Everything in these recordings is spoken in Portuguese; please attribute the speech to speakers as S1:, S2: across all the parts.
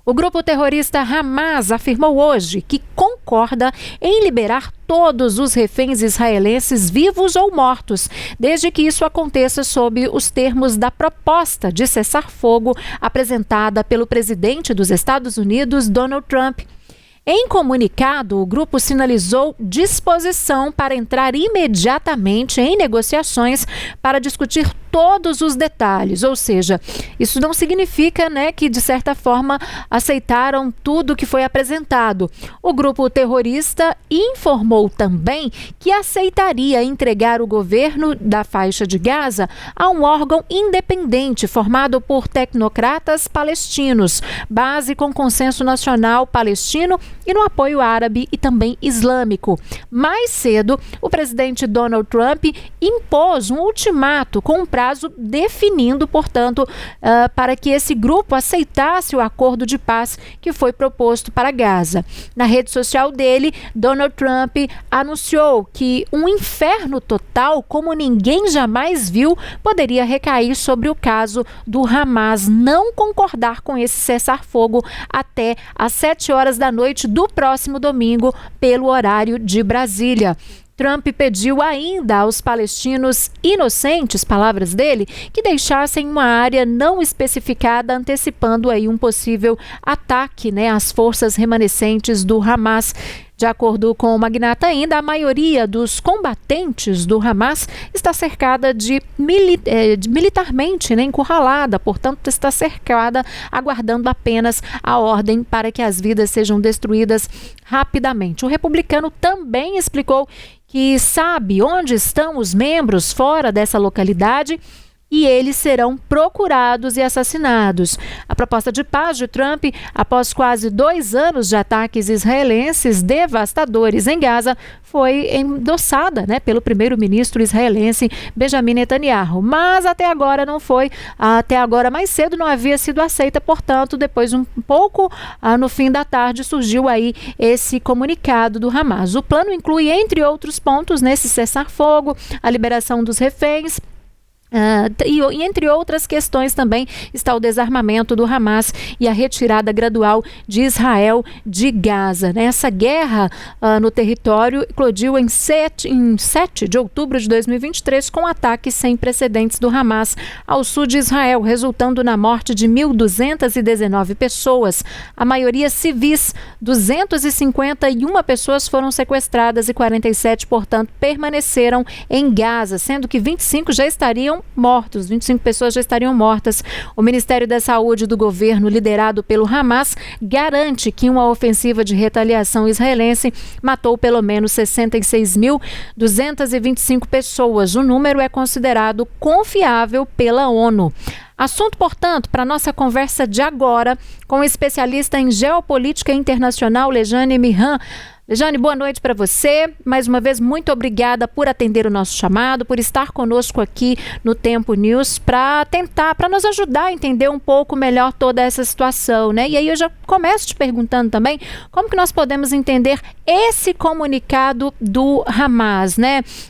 S1: O grupo terrorista Hamas afirmou hoje que concorda em liberar todos os reféns israelenses vivos ou mortos, desde que isso aconteça sob os termos da proposta de cessar-fogo apresentada pelo presidente dos Estados Unidos, Donald Trump. Em comunicado, o grupo sinalizou disposição para entrar imediatamente em negociações para discutir todos os detalhes, ou seja, isso não significa, que de certa forma aceitaram tudo que foi apresentado. O grupo terrorista informou também que aceitaria entregar o governo da faixa de Gaza a um órgão independente formado por tecnocratas palestinos, base com consenso nacional palestino e no apoio árabe e também islâmico. Mais cedo, o presidente Donald Trump impôs um ultimato com um prazo definindo, portanto, para que esse grupo aceitasse o acordo de paz que foi proposto para Gaza. Na rede social dele, Donald Trump anunciou que um inferno total, como ninguém jamais viu, poderia recair sobre o caso do Hamas não concordar com esse cessar-fogo até às 7 horas da noite do próximo domingo, pelo horário de Brasília. Trump pediu ainda aos palestinos inocentes, palavras dele, que deixassem uma área não especificada, antecipando aí um possível ataque, às forças remanescentes do Hamas. De acordo com o magnata ainda, a maioria dos combatentes do Hamas está cercada militarmente, encurralada, portanto está cercada, aguardando apenas a ordem para que as vidas sejam destruídas rapidamente. O republicano também explicou que sabe onde estão os membros fora dessa localidade e eles serão procurados e assassinados. A proposta de paz de Trump, após quase 2 anos de ataques israelenses devastadores em Gaza, foi endossada, pelo primeiro-ministro israelense Benjamin Netanyahu. Mas até agora não foi, mais cedo não havia sido aceita, portanto, depois um pouco no fim da tarde surgiu aí esse comunicado do Hamas. O plano inclui, entre outros pontos, nesse cessar-fogo, a liberação dos reféns, e entre outras questões também está o desarmamento do Hamas e a retirada gradual de Israel de Gaza. Essa guerra no território eclodiu em 7 de outubro de 2023 com ataques sem precedentes do Hamas ao sul de Israel, resultando na morte de 1.219 pessoas, a maioria civis. 251 pessoas foram sequestradas e 47, portanto, permaneceram em Gaza, sendo que 25 já estariam mortos, 25 pessoas já estariam mortas. O Ministério da Saúde do governo, liderado pelo Hamas, garante que uma ofensiva de retaliação israelense matou pelo menos 66.225 pessoas. O número é considerado confiável pela ONU. Assunto, portanto, para a nossa conversa de agora com o especialista em geopolítica internacional, Lejane Mihan. Lejane, boa noite para você. Mais uma vez, muito obrigada por atender o nosso chamado, por estar conosco aqui no Tempo News para nos ajudar a entender um pouco melhor toda essa situação, E aí eu já começo te perguntando também como que nós podemos entender esse comunicado do Hamas,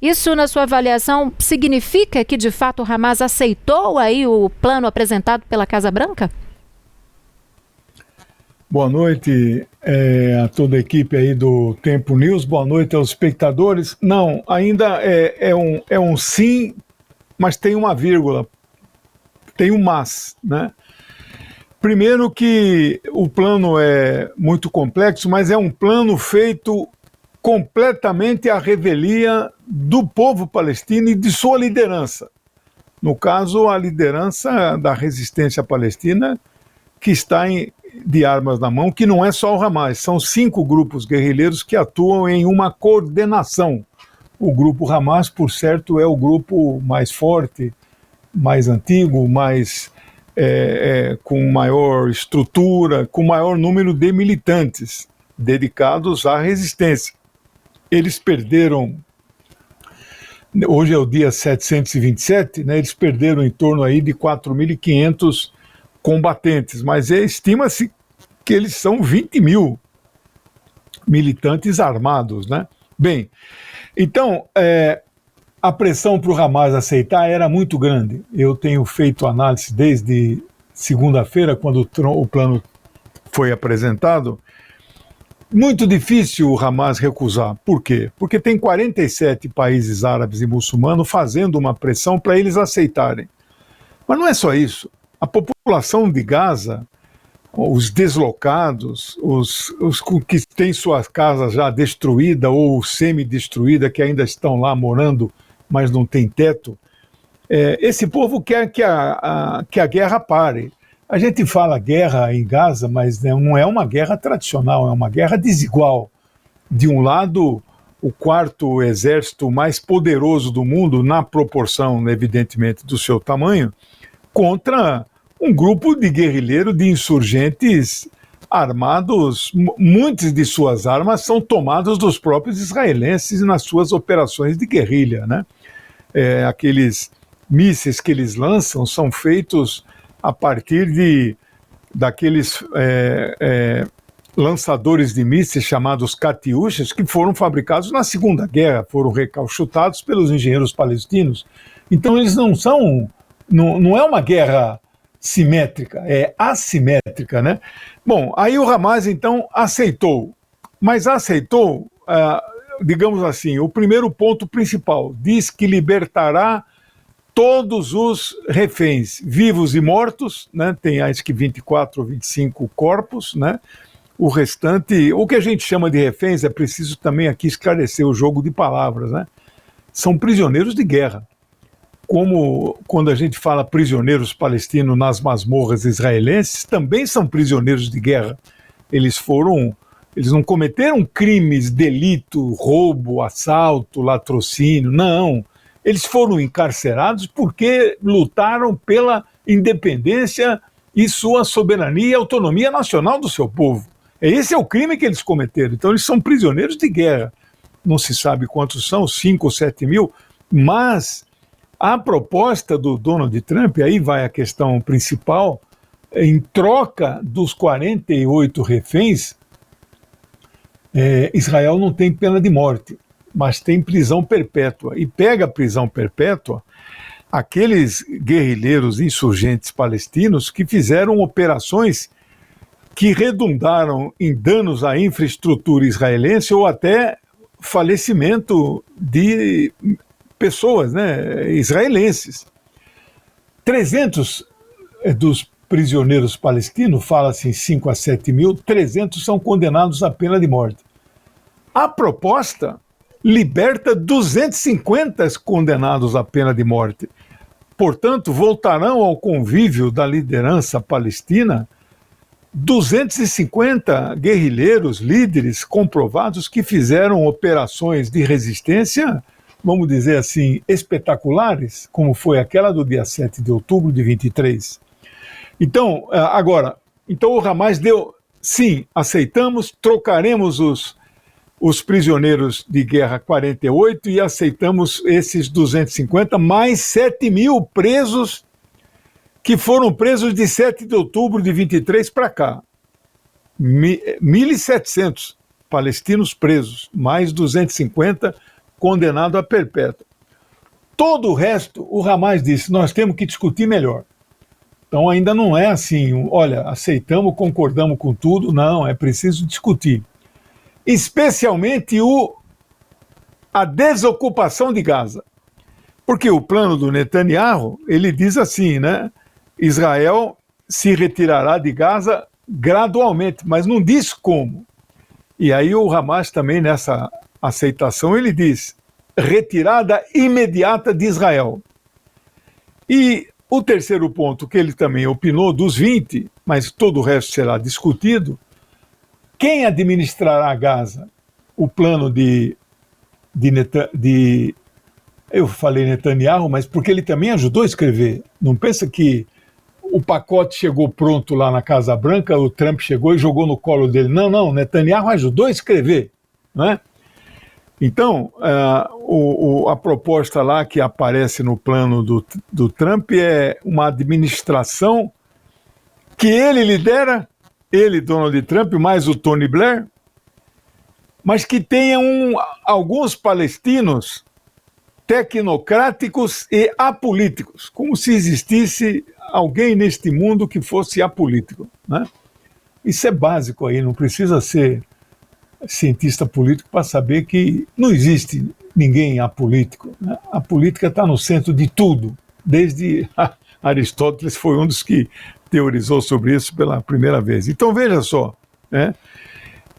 S1: Isso, na sua avaliação, significa que, de fato, o Hamas aceitou aí o plano apresentado pela Casa Branca?
S2: Boa noite a toda a equipe aí do Tempo News, boa noite aos espectadores. Não, ainda é um sim, mas tem uma vírgula, tem um mas, Primeiro que o plano é muito complexo, mas é um plano feito completamente à revelia do povo palestino e de sua liderança. No caso, a liderança da resistência palestina, que está de armas na mão, que não é só o Hamas, são 5 grupos guerrilheiros que atuam em uma coordenação. O grupo Hamas, por certo, é o grupo mais forte, mais antigo, com maior estrutura, com maior número de militantes dedicados à resistência. Eles perderam, hoje é o dia 727, eles perderam em torno aí de 4.500 combatentes, mas estima-se que eles são 20 mil militantes armados, Bem, então, a pressão para o Hamas aceitar era muito grande. Eu tenho feito análise desde segunda-feira, quando o plano foi apresentado, muito difícil o Hamas recusar. Por quê? Porque tem 47 países árabes e muçulmanos fazendo uma pressão para eles aceitarem. Mas não é só isso. A população de Gaza, os deslocados, os que têm suas casas já destruídas ou semi-destruídas, que ainda estão lá morando, mas não tem teto, esse povo quer que a guerra pare. A gente fala guerra em Gaza, mas não é uma guerra tradicional, é uma guerra desigual. De um lado, o quarto exército mais poderoso do mundo, na proporção, evidentemente, do seu tamanho, contra um grupo de guerrilheiros, de insurgentes armados. Muitas de suas armas são tomadas dos próprios israelenses nas suas operações de guerrilha, né? Aqueles mísseis que eles lançam são feitos a partir daqueles lançadores de mísseis chamados Katyushas, que foram fabricados na Segunda Guerra, foram recauchutados pelos engenheiros palestinos. Então eles não é uma guerra simétrica, é assimétrica, né? Bom, aí o Hamas então aceitou, mas aceitou, digamos assim, o primeiro ponto principal, diz que libertará todos os reféns, vivos e mortos, né? Tem acho que 24 ou 25 corpos, né? O restante, o que a gente chama de reféns, é preciso também aqui esclarecer o jogo de palavras, né? São prisioneiros de guerra. Como quando a gente fala prisioneiros palestinos nas masmorras israelenses, também são prisioneiros de guerra. Eles não cometeram crimes, delito, roubo, assalto, latrocínio, não. Eles foram encarcerados porque lutaram pela independência e sua soberania e autonomia nacional do seu povo. Esse é o crime que eles cometeram. Então eles são prisioneiros de guerra. Não se sabe quantos são, 5 ou 7 mil, mas a proposta do Donald Trump, aí vai a questão principal, em troca dos 48 reféns, Israel não tem pena de morte, mas tem prisão perpétua. E pega a prisão perpétua aqueles guerrilheiros insurgentes palestinos que fizeram operações que redundaram em danos à infraestrutura israelense ou até falecimento de pessoas, né, israelenses. 300 dos prisioneiros palestinos, fala-se em 5 a 7 mil, 300 são condenados à pena de morte. A proposta liberta 250 condenados à pena de morte. Portanto, voltarão ao convívio da liderança palestina 250 guerrilheiros, líderes comprovados que fizeram operações de resistência, vamos dizer assim, espetaculares, como foi aquela do dia 7 de outubro de 23. Então, então o Hamas deu, sim, aceitamos, trocaremos os prisioneiros de guerra 48 e aceitamos esses 250, mais 7 mil presos que foram presos de 7 de outubro de 23 para cá. 1.700 palestinos presos, mais 250 condenados a perpétua. Todo o resto, o Hamas disse, nós temos que discutir melhor. Então ainda não é assim, olha, aceitamos, concordamos com tudo, não, é preciso discutir. Especialmente a desocupação de Gaza. Porque o plano do Netanyahu, ele diz assim, né? Israel se retirará de Gaza gradualmente, mas não diz como. E aí o Hamas também, nessa aceitação, ele diz retirada imediata de Israel. E o terceiro ponto, que ele também opinou, dos 20, mas todo o resto será discutido, quem administrará Gaza? O plano eu falei Netanyahu, mas porque ele também ajudou a escrever. Não pensa que o pacote chegou pronto lá na Casa Branca, o Trump chegou e jogou no colo dele. Não, Netanyahu ajudou a escrever, né? Então, a proposta lá que aparece no plano do Trump é uma administração que ele lidera, ele, Donald Trump, mais o Tony Blair, mas que tenha alguns palestinos tecnocráticos e apolíticos, como se existisse alguém neste mundo que fosse apolítico, né? Isso é básico aí, não precisa ser cientista político para saber que não existe ninguém apolítico, né? A política está no centro de tudo, desde Aristóteles foi um dos que teorizou sobre isso pela primeira vez. Então veja só, né?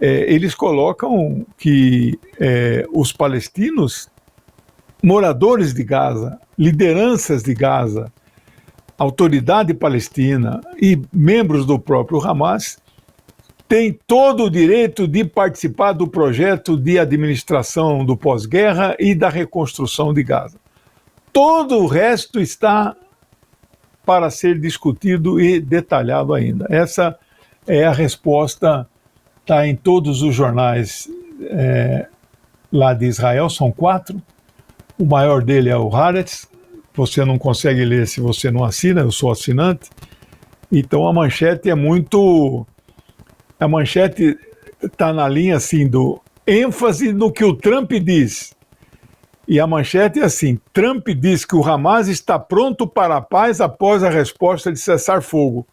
S2: Eles colocam que os palestinos, moradores de Gaza, lideranças de Gaza, autoridade palestina e membros do próprio Hamas têm todo o direito de participar do projeto de administração do pós-guerra e da reconstrução de Gaza. Todo o resto está para ser discutido e detalhado ainda. Essa é a resposta, está em todos os jornais lá de Israel, são 4. O maior dele é o Haaretz, você não consegue ler se você não assina, eu sou assinante. Então a manchete é muito... A manchete está na linha assim do ênfase no que o Trump diz. E a manchete é assim: Trump diz que o Hamas está pronto para a paz após a resposta de cessar fogo.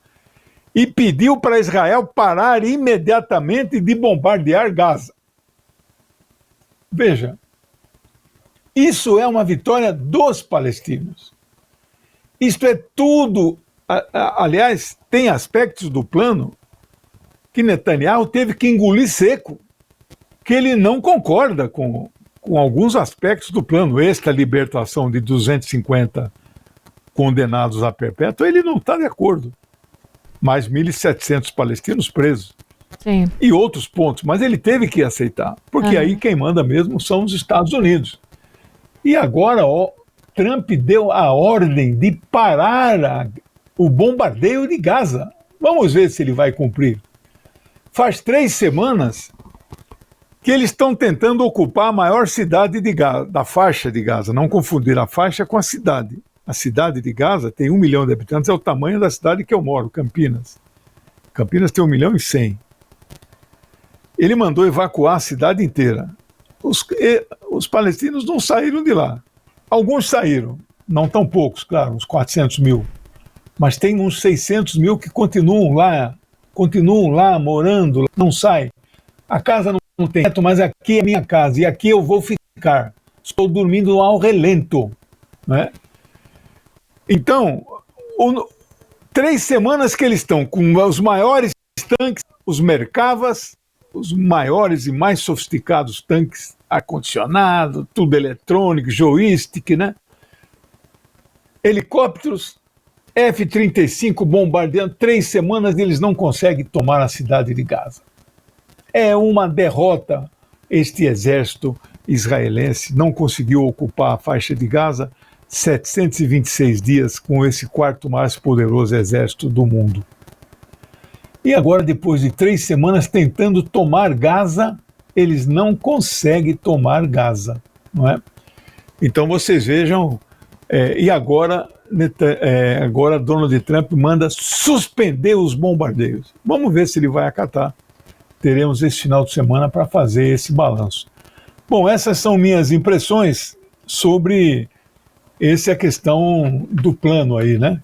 S2: E pediu para Israel parar imediatamente de bombardear Gaza. Veja, isso é uma vitória dos palestinos. Isto é tudo... Aliás, tem aspectos do plano que Netanyahu teve que engolir seco, que ele não concorda com alguns aspectos do plano. Esta libertação de 250 condenados a perpétua, ele não está de acordo. Mais 1.700 palestinos presos.
S1: Sim.
S2: E outros pontos, mas ele teve que aceitar, porque aí quem manda mesmo são os Estados Unidos. E agora, Trump deu a ordem de parar o bombardeio de Gaza. Vamos ver se ele vai cumprir. Faz 3 semanas que eles estão tentando ocupar a maior cidade de Gaza, da faixa de Gaza, não confundir a faixa com a cidade. A cidade de Gaza tem 1 milhão de habitantes, é o tamanho da cidade que eu moro, Campinas. Campinas tem 1.100.000. Ele mandou evacuar a cidade inteira. Os palestinos não saíram de lá. Alguns saíram, não tão poucos, claro, uns 400 mil. Mas tem uns 600 mil que continuam lá morando, não saem. A casa não tem teto, mas aqui é minha casa e aqui eu vou ficar. Estou dormindo ao relento, né? Então, 3 semanas que eles estão com os maiores tanques, os Merkavas, os maiores e mais sofisticados tanques, ar-condicionado, tudo eletrônico, joystick, né? Helicópteros, F-35 bombardeando. 3 semanas eles não conseguem tomar a cidade de Gaza. É uma derrota. Este exército israelense não conseguiu ocupar a faixa de Gaza 726 dias com esse 4º mais poderoso exército do mundo. E agora, depois de 3 semanas tentando tomar Gaza, eles não conseguem tomar Gaza, não é? Então vocês vejam, e agora Donald Trump manda suspender os bombardeios. Vamos ver se ele vai acatar. Teremos esse final de semana para fazer esse balanço. Bom, essas são minhas impressões sobre essa questão do plano aí, né?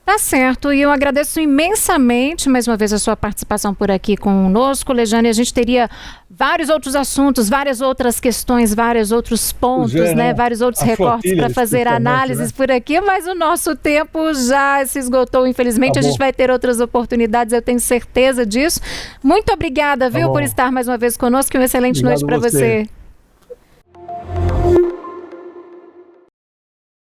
S1: Tá certo, e eu agradeço imensamente, mais uma vez, a sua participação por aqui conosco, Lejane. A gente teria vários outros assuntos, várias outras questões, vários outros pontos, né? Vários outros recortes para fazer análises, né, por aqui, mas o nosso tempo já se esgotou, infelizmente. Tá, a gente vai ter outras oportunidades, eu tenho certeza disso. Muito obrigada, viu, por estar mais uma vez conosco, e uma excelente noite para você.